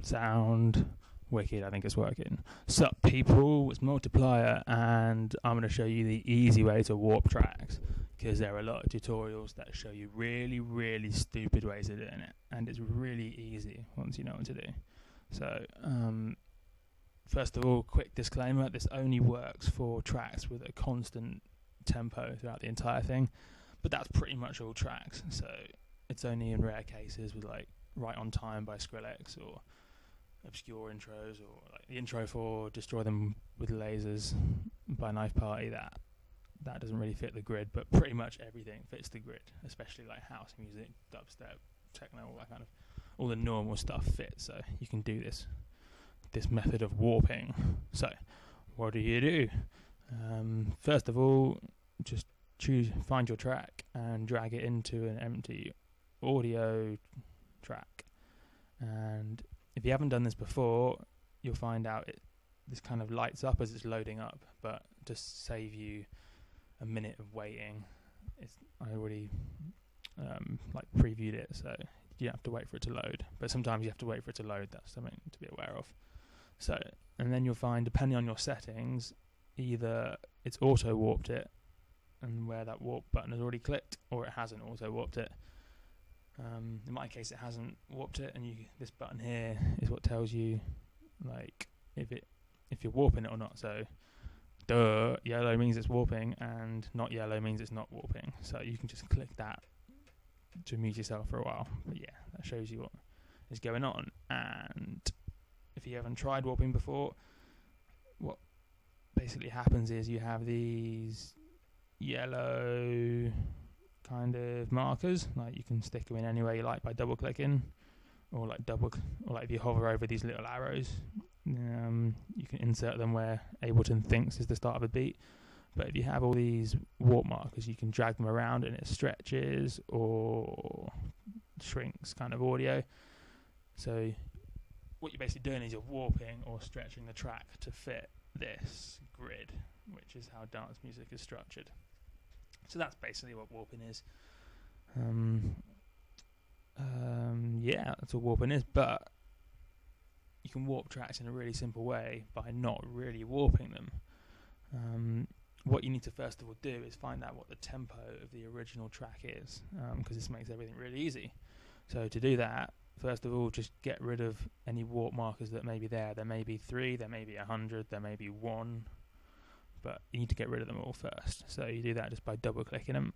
Sound wicked, I think it's working. Sup people, it's Multiplier, and I'm going to show you the easy way to warp tracks, because there are a lot of tutorials that show you really stupid ways of doing it, and it's really easy once you know what to do. So first of all, quick disclaimer, this only works for tracks with a constant tempo throughout the entire thing, but that's pretty much all tracks, so it's only in rare cases with like Right on Time by Skrillex or obscure intros, or like the intro for Destroy Them With Lasers by Knife Party, that doesn't really fit the grid, but pretty much everything fits the grid, especially like house music, dubstep, techno, all that kind of, all the normal stuff fits, so you can do this method of warping. So what do? First of all, just find your track and drag it into an empty audio track, and if you haven't done this before, you'll find out this kind of lights up as it's loading up, but to save you a minute of waiting, I already like previewed it, so you don't have to wait for it to load, but sometimes you have to wait for it to load. That's something to be aware of. So, and then you'll find, depending on your settings, either it's auto warped it and where that warp button has already clicked, or it hasn't auto warped it. In my case, it hasn't warped it, and this button here is what tells you like if you're warping it or not. So yellow means it's warping, and not yellow means it's not warping. So you can just click that to amuse yourself for a while. But yeah, that shows you what is going on. And if you haven't tried warping before, what basically happens is you have these yellow kind of markers, like you can stick them in any way you like by double clicking, or like if you hover over these little arrows, you can insert them where Ableton thinks is the start of a beat. But if you have all these warp markers, you can drag them around and it stretches or shrinks kind of audio. So what you're basically doing is you're warping or stretching the track to fit this grid, which is how dance music is structured. So that's basically what warping is. Yeah, that's what warping is, but you can warp tracks in a really simple way by not really warping them. What you need to first of all do is find out what the tempo of the original track is, because this makes everything really easy. So to do that, first of all, just get rid of any warp markers that may be there. There may be 3, there may be 100, there may be 1, but you need to get rid of them all first. So you do that just by double clicking them.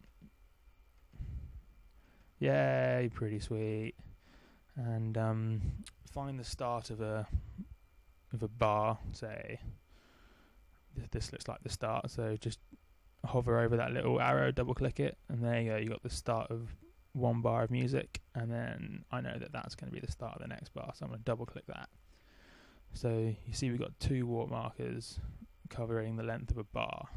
Yay, pretty sweet. And find the start of a bar, say this looks like the start, so just hover over that little arrow, double click it, and there you go, you got the start of one bar of music, and then I know that that's going to be the start of the next bar, so I'm going to double click that. So you see we've got 2 warp markers covering the length of a bar.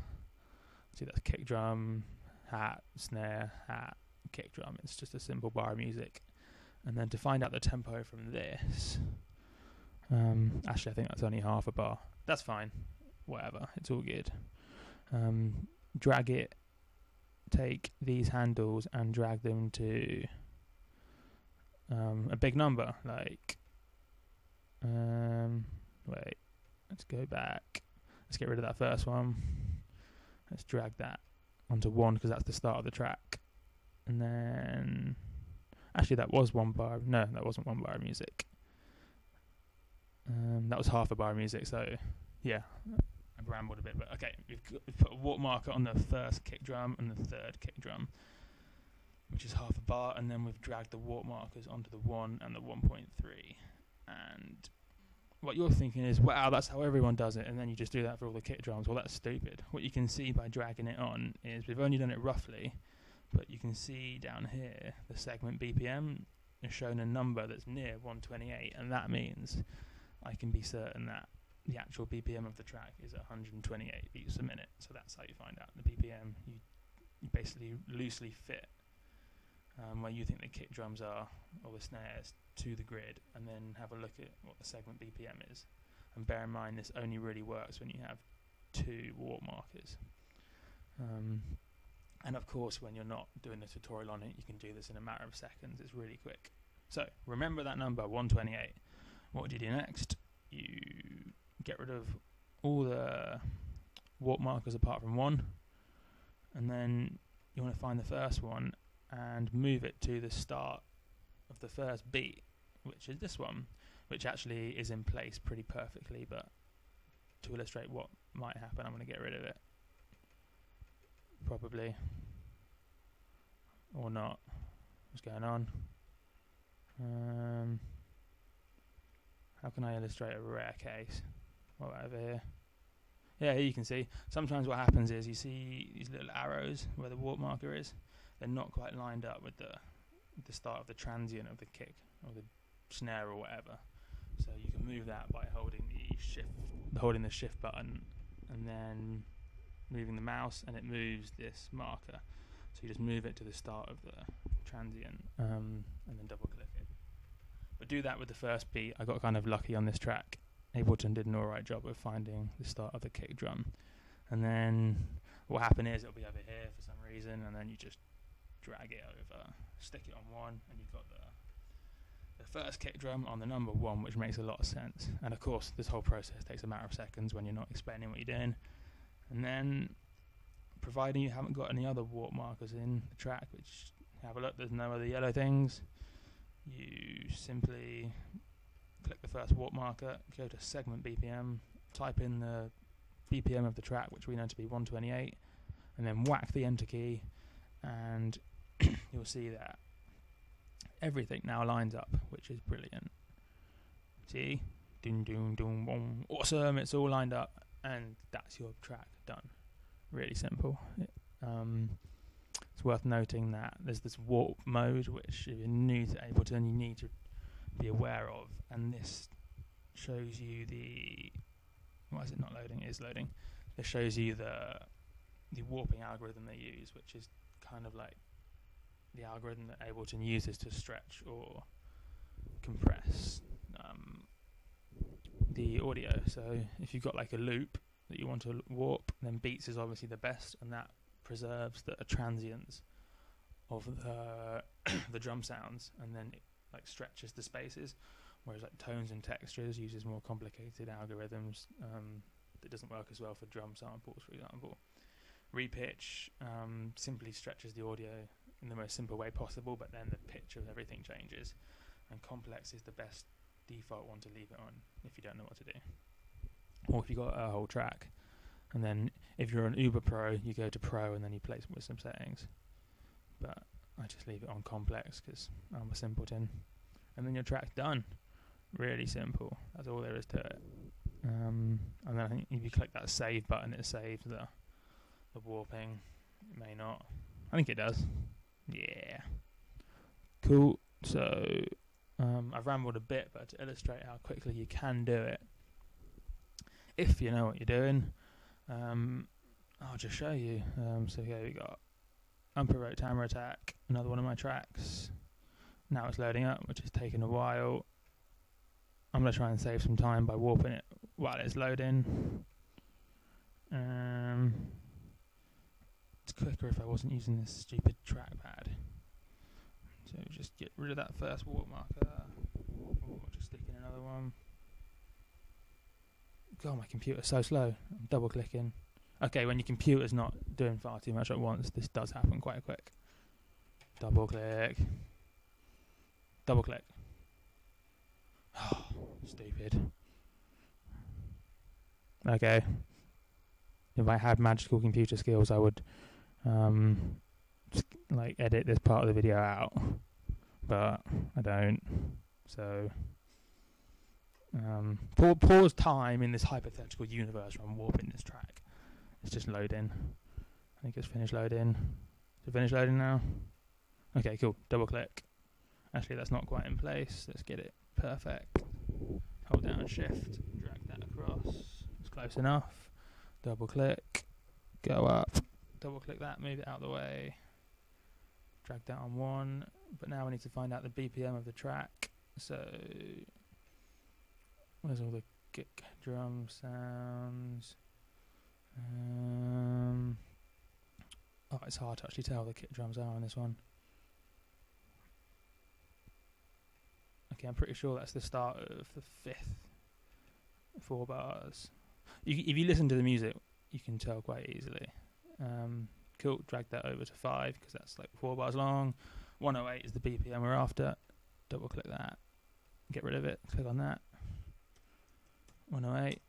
See, that's kick drum, hat, snare, hat, kick drum. It's just a simple bar of music. And then to find out the tempo from this, actually I think that's only half a bar. That's fine, whatever, it's all good. Drag it, take these handles and drag them to a big number, like wait, let's go back. Let's get rid of that first one. Let's drag that onto 1 because that's the start of the track. And then, actually that was 1 bar. No, that wasn't 1 bar of music. That was half a bar of music. So yeah, I've rambled a bit, but okay. We've put a warp marker on the first kick drum and the third kick drum, which is half a bar, and then we've dragged the warp markers onto the 1 and the 1.3. And what you're thinking is, wow, that's how everyone does it, and then you just do that for all the kick drums. Well, that's stupid. What you can see by dragging it on is we've only done it roughly, but you can see down here the segment BPM is shown a number that's near 128, and that means I can be certain that the actual BPM of the track is 128 beats a minute. So that's how you find out the BPM. You basically loosely fit where you think the kick drums are, or the snares, to the grid, and then have a look at what the segment BPM is. And bear in mind, this only really works when you have 2 warp markers. And of course, when you're not doing the tutorial on it, you can do this in a matter of seconds. It's really quick. So remember that number, 128. what do you do next? You get rid of all the warp markers apart from one, and then you want to find the first one and move it to the start of the first beat, which is this one, which actually is in place pretty perfectly, but to illustrate what might happen, I'm going to get rid of it. Probably. Or not. What's going on? How can I illustrate a rare case? What about over here? Yeah, here you can see. Sometimes what happens is you see these little arrows where the warp marker is. They're not quite lined up with the start of the transient of the kick or the snare or whatever. So you can move that by holding the shift button and then moving the mouse, and it moves this marker. So you just move it to the start of the transient and then double click it. But do that with the first beat. I got kind of lucky on this track. Ableton did an alright job of finding the start of the kick drum. And then what happened is it'll be over here for some reason, and then you just drag it over, stick it on one, and you've got the first kick drum on the number one, which makes a lot of sense. And of course, this whole process takes a matter of seconds when you're not explaining what you're doing. And then, providing you haven't got any other warp markers in the track, which, have a look, there's no other yellow things, you simply click the first warp marker, go to segment BPM, type in the BPM of the track, which we know to be 128, and then whack the enter key, and you'll see that everything now lines up, which is brilliant. See? Doom, doom, doom, boom. Awesome, it's all lined up, and that's your track done. Really simple. It's worth noting that there's this warp mode, which if you're new to Ableton, you need to be aware of, and this shows you the... Why is it not loading? It is loading. This shows you the warping algorithm they use, which is kind of like the algorithm that Ableton uses to stretch or compress the audio. So if you've got like a loop that you want to warp, then beats is obviously the best, and that preserves the transients of the drum sounds, and then it like stretches the spaces, whereas like tones and textures uses more complicated algorithms that doesn't work as well for drum samples, for example. Repitch simply stretches the audio in the most simple way possible, but then the pitch of everything changes, and complex is the best default one to leave it on if you don't know what to do, or if you've got a whole track. And then if you're an Uber Pro, you go to Pro and then you play with some settings, but I just leave it on complex because I'm a simpleton. And then your track's done. Really simple. That's all there is to it. And then I think if you click that save button, it saves the warping. It may not. I think it does. Yeah. Cool. So I've rambled a bit, but to illustrate how quickly you can do it, if you know what you're doing, I'll just show you. So here we got Unprovoked Hammer Attack, another one of my tracks. Now it's loading up, which is taking a while. I'm going to try and save some time by warping it while it's loading. It's quicker if I wasn't using this stupid trackpad. So just get rid of that first warp marker. Or just stick in another one. God, my computer's so slow. I'm double clicking. Okay, when your computer's not doing far too much at once, this does happen quite quick. Double click. Double click. Oh, stupid. Okay. If I had magical computer skills, I would like edit this part of the video out, but I don't. So pause time in this hypothetical universe where I'm warping this track. It's just loading. I think it's finished loading. Is it finished loading now? Okay, cool. Double click. Actually, that's not quite in place. Let's get it perfect. Hold down shift, drag that across. It's close enough. Double click, go up. Double click that, move it out of the way. Drag that on one. But now we need to find out the BPM of the track. So where's all the kick drum sounds? Oh, it's hard to actually tell the kick drums are on this one. Okay, I'm pretty sure that's the start of the 5th 4 bars. If you listen to the music, you can tell quite easily. Cool, drag that over to 5 because that's like 4 bars long. 108 is the BPM we're after. Double click that, get rid of it, click on that. 108,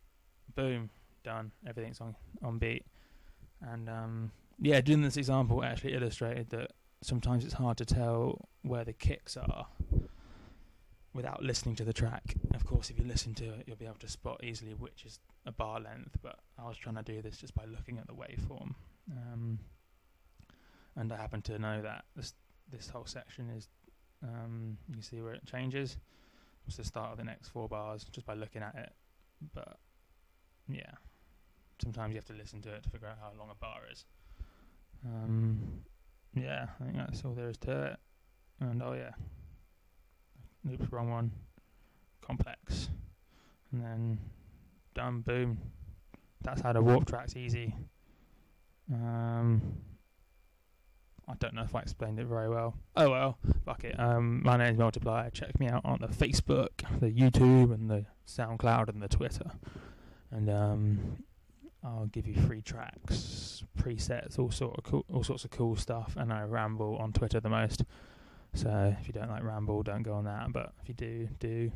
boom, done. Everything's on beat. And yeah, doing this example actually illustrated that sometimes it's hard to tell where the kicks are without listening to the track. Of course, if you listen to it, you'll be able to spot easily which is a bar length, but I was trying to do this just by looking at the waveform. And I happen to know that this whole section is, you can see where it changes. It's the start of the next 4 bars just by looking at it. But yeah, sometimes you have to listen to it to figure out how long a bar is. Yeah, I think that's all there is to it. And oh yeah, oops, wrong one. Complex. And then done, boom. That's how to warp tracks easy. I don't know if I explained it very well. Oh well, fuck it. My name's Multiplier. Check me out on the Facebook, the YouTube, and the SoundCloud, and the Twitter. And I'll give you free tracks, presets, all sorts of cool stuff. And I ramble on Twitter the most. So if you don't like ramble, don't go on that. But if you do.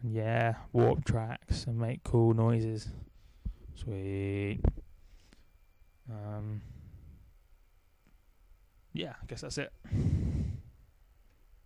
And yeah, warp tracks and make cool noises. Sweet. Yeah, I guess that's it.